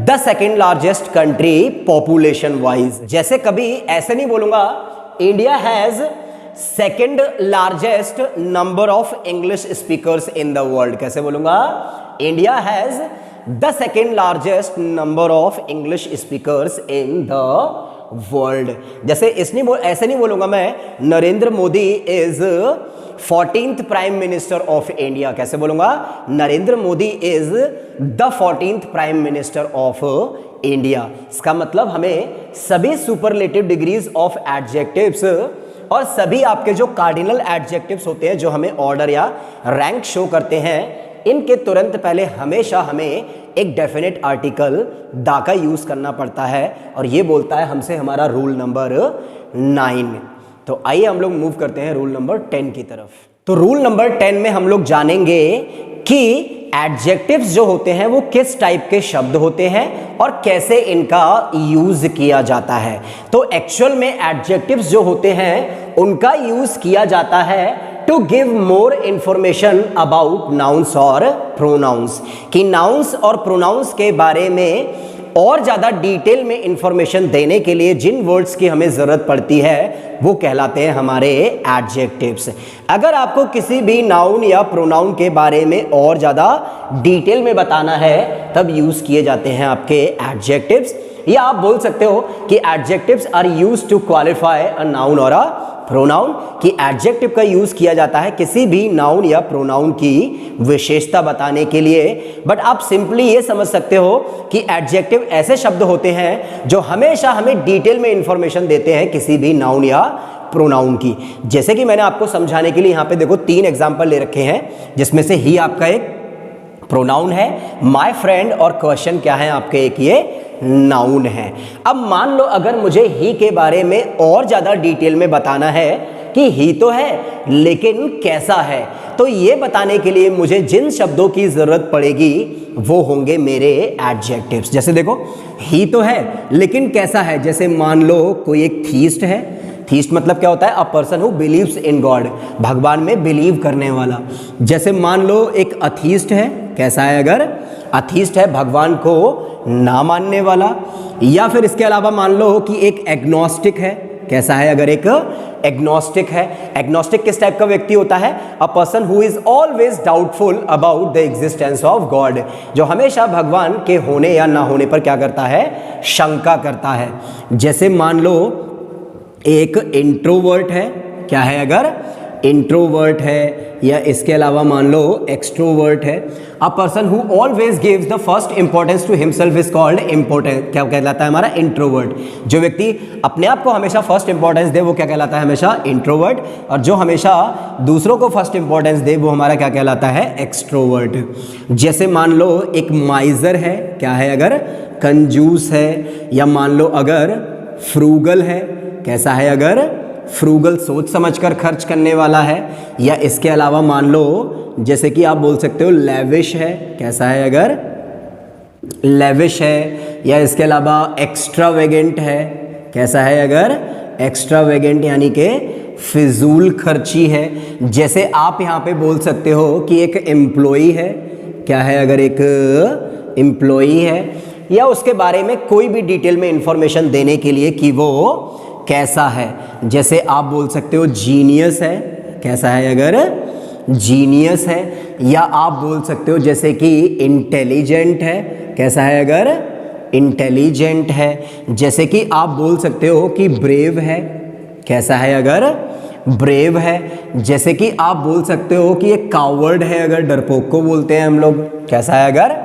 the second largest country population wise. जैसे कभी ऐसे नहीं बोलूंगा India has second largest number of English speakers in the world. कैसे बोलूंगा? India has the second largest number of English speakers in the world. जैसे ऐसे नहीं बोलूंगा मैं Narendra Modi is 14th prime minister of India. कैसे बोलूंगा? Narendra Modi is the 14th prime minister of India. इसका मतलब हमें सभी सुपरलेटिव डिग्रीज ऑफ एडजेक्टिव्स और सभी आपके जो कार्डिनल एडजेक्टिव्स होते हैं जो हमें ऑर्डर या रैंक शो करते हैं, इनके तुरंत पहले हमेशा हमें एक डेफिनेट आर्टिकल द का यूज करना पड़ता है। और ये बोलता है हमसे हमारा रूल नंबर 9। तो आइए हम लोग मूव करते हैं रूल नंबर 10 की तरफ। तो रूल नंबर 10 में हम लोग जानेंगे कि एडजेक्टिव्स जो होते हैं वो किस टाइप के शब्द होते हैं और कैसे इनका यूज किया जाता है। तो एक्चुअल में एडजेक्टिव्स जो होते हैं उनका यूज किया जाता है to give more information about nouns और प्रोनाउंस, कि नाउन्स और प्रोनाउंस के बारे में और ज़्यादा डिटेल में इंफॉर्मेशन देने के लिए जिन वर्ड्स की हमें ज़रूरत पड़ती है वो कहलाते हैं हमारे एडजेक्टिव्स। अगर आपको किसी भी नाउन या प्रोनाउन के बारे में और ज़्यादा डिटेल में बताना है तब यूज़ किए जाते हैं आपके एडजेक्टिव्स। या आप बोल सकते हो कि adjectives are used to qualify a noun और अ प्रोनाउन, कि एडजेक्टिव का यूज किया जाता है किसी भी नाउन या प्रोनाउन की विशेषता बताने के लिए। बट आप सिंपली ये समझ सकते हो कि एडजेक्टिव ऐसे शब्द होते हैं जो हमेशा हमें डिटेल में इंफॉर्मेशन देते हैं किसी भी नाउन या प्रोनाउन की। जैसे कि मैंने आपको समझाने के लिए यहाँ पे देखो 3 एग्जाम्पल ले रखे हैं, जिसमें से ही आपका एक प्रोनाउन है, माय फ्रेंड और क्वेश्चन क्या है आपके एक ये नाउन है। अब मान लो अगर मुझे ही के बारे में और ज़्यादा डिटेल में बताना है कि ही तो है लेकिन कैसा है, तो ये बताने के लिए मुझे जिन शब्दों की ज़रूरत पड़ेगी वो होंगे मेरे एडजेक्टिव्स। जैसे देखो ही तो है लेकिन कैसा है। जैसे मान लो कोई एक थीस्ट है। थीस्ट मतलब क्या होता है? A person who believes in God, भगवान में बिलीव करने वाला। जैसे मान लो एक अथीस्ट है। कैसा है? अगर अथीस्ट है भगवान को ना मानने वाला। या फिर इसके अलावा मान लो कि एक एग्नोस्टिक है। कैसा है? अगर एक एग्नोस्टिक है। एग्नोस्टिक किस टाइप का व्यक्ति होता है? A person who is always doubtful about the existence of God, जो हमेशा भगवान के होने या ना होने पर क्या करता है? शंका करता है। जैसे मान लो एक इंट्रोवर्ट है। क्या है? अगर इंट्रोवर्ट है, या इसके अलावा मान लो एक्सट्रोवर्ट है। A person who always gives the first importance to himself is called important, क्या कहलाता है हमारा? इंट्रोवर्ट। जो व्यक्ति अपने आप को हमेशा फर्स्ट इंपॉर्टेंस दे वो क्या कहलाता है? हमेशा इंट्रोवर्ट। और जो हमेशा दूसरों को फर्स्ट इंपॉर्टेंस दे वो हमारा क्या कहलाता है? एक्सट्रोवर्ट। जैसे मान लो एक माइजर है, क्या है? अगर कंजूस है, या मान लो अगर फ्रूगल है, कैसा है? अगर फ्रूगल, सोच समझकर खर्च करने वाला है। या इसके अलावा मान लो जैसे कि आप बोल सकते हो लेविश है, कैसा है? अगर लेविश है। या इसके अलावा एक्स्ट्रावेगेंट है, कैसा है? अगर एक्स्ट्रावेगेंट यानी कि फिजूल खर्ची है। जैसे आप यहाँ पे बोल सकते हो कि एक एम्प्लॉई है, क्या है? अगर एक एम्प्लॉई है, या उसके बारे में कोई भी डिटेल में इंफॉर्मेशन देने के लिए कि वो कैसा है। जैसे आप बोल सकते हो जीनियस है, कैसा है? अगर जीनियस है। या आप बोल सकते हो जैसे कि इंटेलिजेंट है, कैसा है? अगर इंटेलिजेंट है। जैसे कि आप बोल सकते हो कि ब्रेव है, कैसा है? अगर ब्रेव है। जैसे कि आप बोल सकते हो कि एक कावर्ड है, अगर डरपोक को बोलते हैं हम लोग, कैसा है? अगर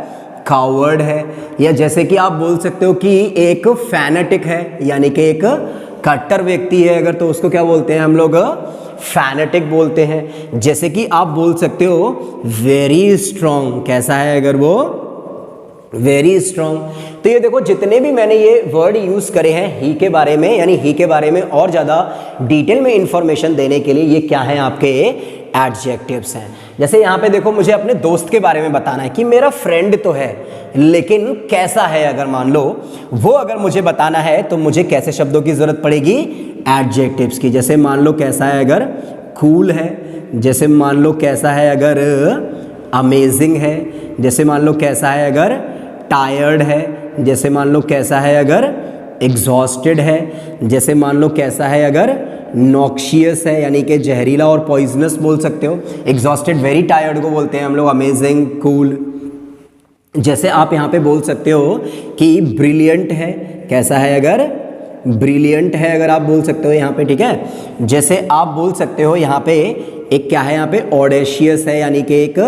कावर्ड है। या जैसे कि आप बोल सकते हो कि एक फैनेटिक है, यानी कि एक कट्टर व्यक्ति है अगर, तो उसको क्या बोलते हैं हम लोग? फैनेटिक बोलते हैं। जैसे कि आप बोल सकते हो वेरी स्ट्रॉन्ग, कैसा है? अगर वो वेरी स्ट्रॉन्ग। तो ये देखो जितने भी मैंने ये वर्ड यूज करे हैं ही के बारे में, यानी ही के बारे में और ज़्यादा डिटेल में इंफॉर्मेशन देने के लिए, ये क्या है? आपके एडजेक्टिव्स हैं। जैसे यहाँ पे देखो मुझे अपने दोस्त के बारे में बताना है कि मेरा फ्रेंड तो है लेकिन कैसा है, अगर मान लो वो अगर मुझे बताना है तो मुझे कैसे शब्दों की जरूरत पड़ेगी? एडजेक्टिव्स की। जैसे मान लो कैसा है? अगर कूल है। जैसे मान लो कैसा है? अगर अमेजिंग है। जैसे मान लो कैसा है? अगर टायर्ड है। जैसे मान लो कैसा है? अगर एग्जॉस्टेड है। जैसे मान लो कैसा है? अगर नॉक्शियस है, यानी कि जहरीला और पॉइजनस बोल सकते हो। एग्जॉस्टेड वेरी टायर्ड को बोलते हैं हम लोग, अमेजिंग, कूल। जैसे आप यहाँ पे बोल सकते हो कि ब्रिलियंट है, कैसा है? अगर ब्रिलियंट है अगर आप बोल सकते हो यहाँ पे, ठीक है। जैसे आप बोल सकते हो यहाँ पे एक क्या है? यहाँ पे ऑडेशियस है, यानी कि एक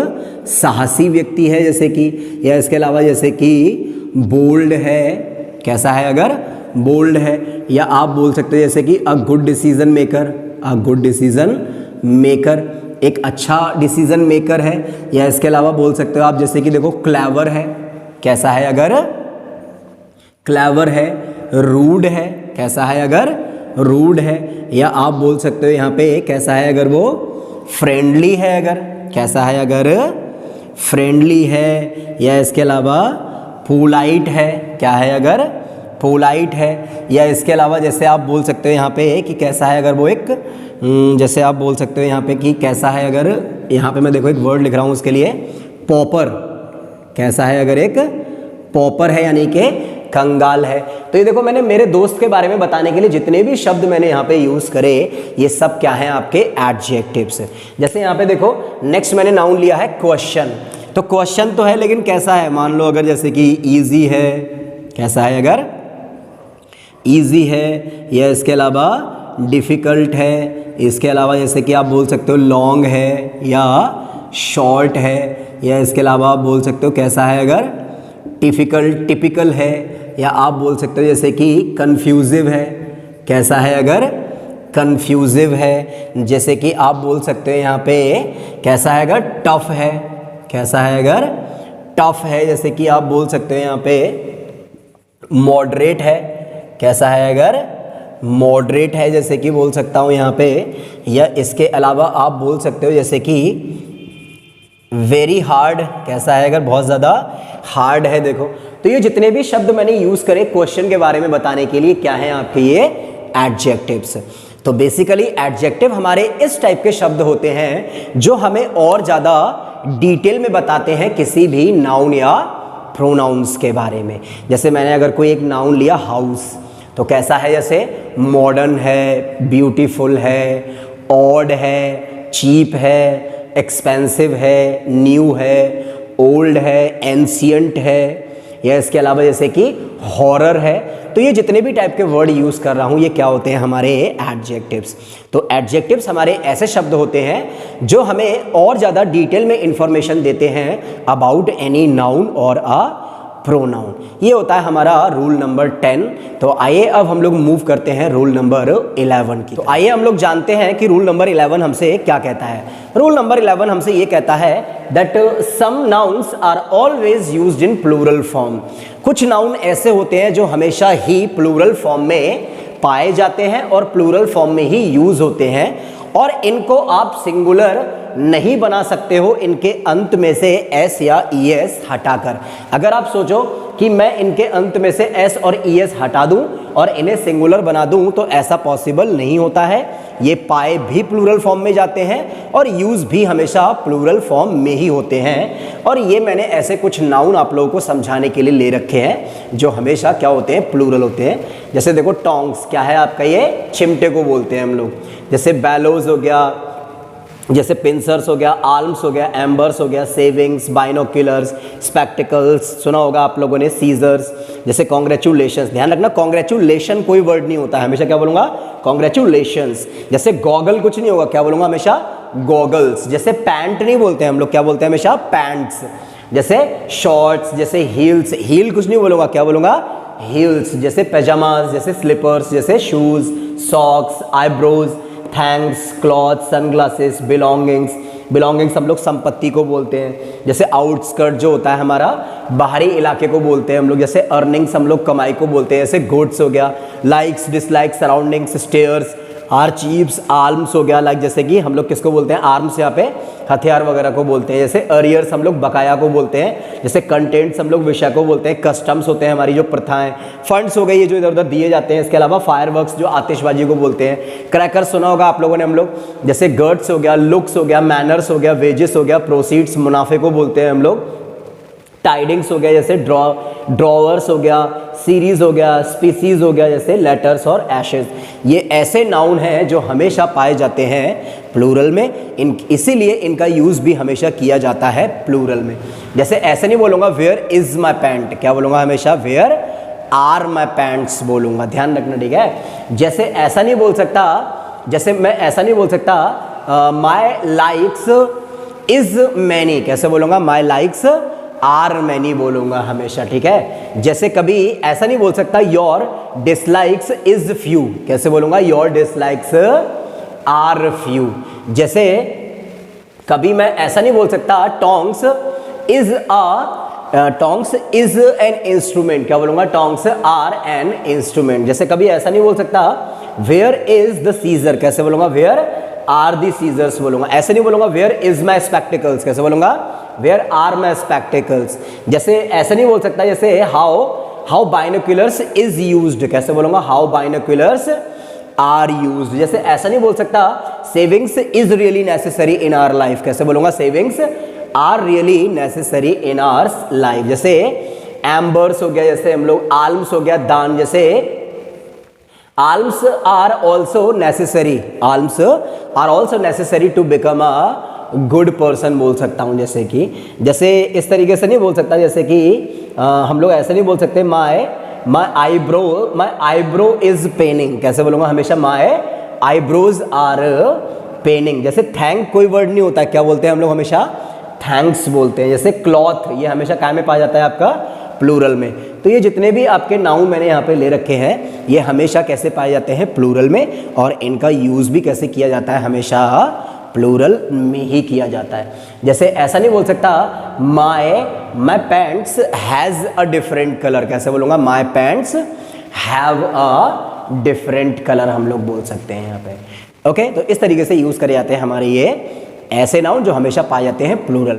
साहसी व्यक्ति है, जैसे कि। या इसके अलावा जैसे कि बोल्ड है, कैसा है? अगर बोल्ड है। या आप बोल सकते हो जैसे कि a good decision maker, a good decision maker, एक अच्छा डिसीजन मेकर है। या इसके अलावा बोल सकते हो आप जैसे कि देखो क्लेवर है, कैसा है? अगर क्लेवर है। रूड है, कैसा है? अगर रूड है। या आप बोल सकते हो यहाँ पे कैसा है? अगर वो फ्रेंडली है, अगर कैसा है? अगर फ्रेंडली है। या इसके अलावा पोलाइट है, क्या है? अगर पोलाइट है। या इसके अलावा जैसे आप बोल सकते हो यहाँ पे कि कैसा है? अगर वो एक जैसे आप बोल सकते हो यहाँ पे कि कैसा है? अगर यहाँ पे मैं देखो एक वर्ड लिख रहा हूँ उसके लिए, पॉपर, कैसा है? अगर एक पॉपर है, यानी कि कंगाल है। तो ये देखो मैंने मेरे दोस्त के बारे में बताने के लिए जितने भी शब्द मैंने यहाँ पे यूज करे ये सब क्या है? आपके एडजेक्टिव्स। जैसे यहाँ पे देखो नेक्स्ट मैंने नाउन लिया है क्वेश्चन। तो क्वेश्चन तो है लेकिन कैसा है? मान लो अगर जैसे कि इजी है, कैसा है? अगर इजी है। या इसके अलावा डिफ़िकल्ट है। इसके अलावा जैसे कि आप बोल सकते हो लॉन्ग है या शॉर्ट है। या इसके अलावा आप बोल सकते हो कैसा है? अगर टिपिकल, टिपिकल है। या आप बोल सकते हो जैसे कि कन्फ्यूजिव है, कैसा है? अगर कन्फ्यूजिव है। जैसे कि आप बोल सकते हो यहाँ पे कैसा है? अगर टफ है, कैसा है? अगर टफ है। जैसे कि आप बोल सकते हो यहाँ पे मॉडरेट है, कैसा है? अगर मॉडरेट है, जैसे कि बोल सकता हूँ यहाँ पे। या इसके अलावा आप बोल सकते हो जैसे कि वेरी हार्ड, कैसा है? अगर बहुत ज़्यादा हार्ड है। देखो तो ये जितने भी शब्द मैंने यूज़ करे क्वेश्चन के बारे में बताने के लिए क्या है? आपके ये एडजेक्टिव्स। तो बेसिकली एडजेक्टिव हमारे इस टाइप के शब्द होते हैं जो हमें और ज़्यादा डिटेल में बताते हैं किसी भी नाउन या प्रोनाउंस के बारे में। जैसे मैंने अगर कोई एक नाउन लिया हाउस, तो कैसा है? जैसे मॉडर्न है, ब्यूटीफुल है, ऑड है, चीप है, एक्सपेंसिव है, न्यू है, ओल्ड है, एंशियंट है, या इसके अलावा जैसे कि हॉरर है। तो ये जितने भी टाइप के वर्ड यूज़ कर रहा हूँ ये क्या होते हैं, हमारे एडजेक्टिव्स। तो एडजेक्टिव्स हमारे ऐसे शब्द होते हैं जो हमें और ज़्यादा डिटेल में इंफॉर्मेशन देते हैं अबाउट एनी नाउन और अ प्रोनाउन। ये होता है हमारा रूल नंबर 10। तो आइए अब हम लोग मूव करते हैं रूल नंबर 11 की। तो आइए हम लोग जानते हैं कि रूल नंबर 11 हमसे क्या कहता है। रूल नंबर 11 हमसे ये कहता है that some nouns are always used in plural form. कुछ नाउन ऐसे होते हैं जो हमेशा ही प्लूरल फॉर्म में पाए जाते हैं और प्लूरल फॉर्म में ही यूज होते हैं, और इनको आप सिंगुलर नहीं बना सकते हो इनके अंत में से एस या ई एस हटाकर। अगर आप सोचो कि मैं इनके अंत में से एस और ई एस हटा दूं और इन्हें सिंगुलर बना दूं तो ऐसा पॉसिबल नहीं होता है। ये पाए भी प्लूरल फॉर्म में जाते हैं और यूज भी हमेशा प्लूरल फॉर्म में ही होते हैं। और ये मैंने ऐसे कुछ नाउन आप लोगों को समझाने के लिए ले रखे हैं जो हमेशा क्या होते हैं, प्लूरल होते हैं। जैसे देखो टोंग्स क्या है आपका, ये चिमटे को बोलते हैं हम लोग। जैसे बैलोज हो गया, जैसे पिंसर्स हो गया, आर्म्स हो गया, एम्बर्स हो गया, सेविंग्स, बाइनोक्यूलर्स, स्पेक्टिकल्स सुना होगा आप लोगों ने, सीजर्स। जैसे कॉन्ग्रेचुलेशंस, ध्यान रखना कॉन्ग्रेचुलेशन कोई वर्ड नहीं होता है, हमेशा क्या बोलूंगा, कॉन्ग्रेचुलेशंस। जैसे गॉगल कुछ नहीं होगा, क्या बोलूंगा हमेशा, गॉगल्स। जैसे पैंट नहीं बोलते हैं हम लोग, क्या बोलते हैं हमेशा, पैंट्स। जैसे शॉर्ट्स, जैसे हील्स, हील कुछ नहीं बोलूंगा, क्या बोलूंगा, हील्स। जैसे पैजामाज, जैसे स्लीपर्स, जैसे shoes, socks, eyebrows, thanks, cloth, sunglasses, belongings. Belongings हम लोग संपत्ति को बोलते हैं। जैसे आउटस्कर्ट जो होता है हमारा बाहरी इलाके को बोलते हैं हम लोग। जैसे अर्निंग्स हम लोग कमाई को बोलते हैं। जैसे गुड्स हो गया, likes, dislikes, surroundings, stairs, archives, arms हो गया। लाइक जैसे कि हम लोग किसको बोलते हैं, आर्म्स यहाँ पे हथियार वगैरह को बोलते हैं। जैसे अरियर्स हम लोग बकाया को बोलते हैं। जैसे कंटेंट्स हम लोग विषय को बोलते हैं। कस्टम्स होते हैं हमारी जो प्रथाएं। फंड्स हो गए ये जो इधर उधर दिए जाते हैं। इसके अलावा फायरवर्क्स जो आतिशबाजी को बोलते हैं। क्रैकर्स सुना होगा आप लोगों ने हम लोग। जैसे गर्ड्स हो गया, लुक्स हो गया, मैनर्स हो गया, वेजेस हो गया, प्रोसीड्स मुनाफे को बोलते हैं हम लोग। टाइडिंग्स हो गया, जैसे ड्रॉवर्स हो गया, सीरीज हो गया, स्पीसीज हो गया, जैसे लेटर्स और एशेज। ये ऐसे नाउन हैं जो हमेशा पाए जाते हैं प्लूरल में। इसीलिए इनका यूज भी हमेशा किया जाता है प्लूरल में। जैसे ऐसे नहीं बोलूंगा वेयर इज माई पैंट, क्या बोलूंगा हमेशा, वेयर आर माई पैंट्स बोलूंगा, ध्यान रखना, ठीक है। जैसे ऐसा नहीं बोल सकता, जैसे मैं ऐसा नहीं बोल सकता माई लाइक्स इज मैनी, कैसे बोलूंगा, माई लाइक्स आर मैनी बोलूंगा हमेशा, ठीक है। जैसे कभी ऐसा नहीं बोल सकता योर डिसलाइक्स इज फ्यू, कैसे बोलूंगा, योर डिसलाइक्स आर फ्यू। जैसे कभी मैं ऐसा नहीं बोल सकता टोंग्स इज एन इंस्ट्रूमेंट, क्या बोलूंगा, टोंग्स आर एन इंस्ट्रूमेंट। जैसे कभी ऐसा नहीं बोल सकता वेयर इज द सीजर, कैसे बोलूंगा, वेयर आर द सीजर्स बोलूंगा। ऐसे नहीं बोलूंगा वेयर इज माई स्पेक्टिकल्स, कैसे बोलूंगा, वेयर आर माई स्पेक्टिकल्स। जैसे ऐसा नहीं बोल सकता, जैसे हाउ बाइनोक्यूलर्स इज यूज्ड, कैसे बोलूंगा, हाउ बाइनोक्यूलर्स आर यूज्ड। जैसे ऐसा नहीं बोल सकता savings is really necessary in our life, कैसे बोलूंगा, savings are really necessary in our life. जैसे एम्बर्स हो गया, जैसे हम लोग आल्म्स हो गया, दान। जैसे alms are also necessary, alms are also necessary to become a good person बोल सकता हूँ। जैसे इस तरीके से नहीं बोल सकता, जैसे कि हम लोग ऐसे नहीं बोल सकते माई आईब्रो इज पेनिंग, कैसे बोलूँगा हमेशा, माई आईब्रोज आर पेनिंग। जैसे थैंक कोई वर्ड नहीं होता, क्या बोलते हैं हम लोग हमेशा, थैंक्स बोलते हैं। जैसे क्लॉथ, ये हमेशा काय में पाया जाता है आपका, प्लूरल में। तो ये जितने भी आपके नाउन मैंने यहाँ पे ले रखे हैं ये हमेशा कैसे पाए जाते हैं, प्लूरल में। और इनका यूज़ भी कैसे किया जाता है, हमेशा प्लूरल में ही किया जाता है। जैसे ऐसा नहीं बोल सकता my pants has a different colour, कैसे बोलूँगा, my pants have a different colour हम लोग बोल सकते हैं यहाँ पे। ओके, तो इस तरीके से यूज़ करे जाते हैं हमारे ये ऐसे नाउन जो हमेशा पाए जाते हैं प्लूरल।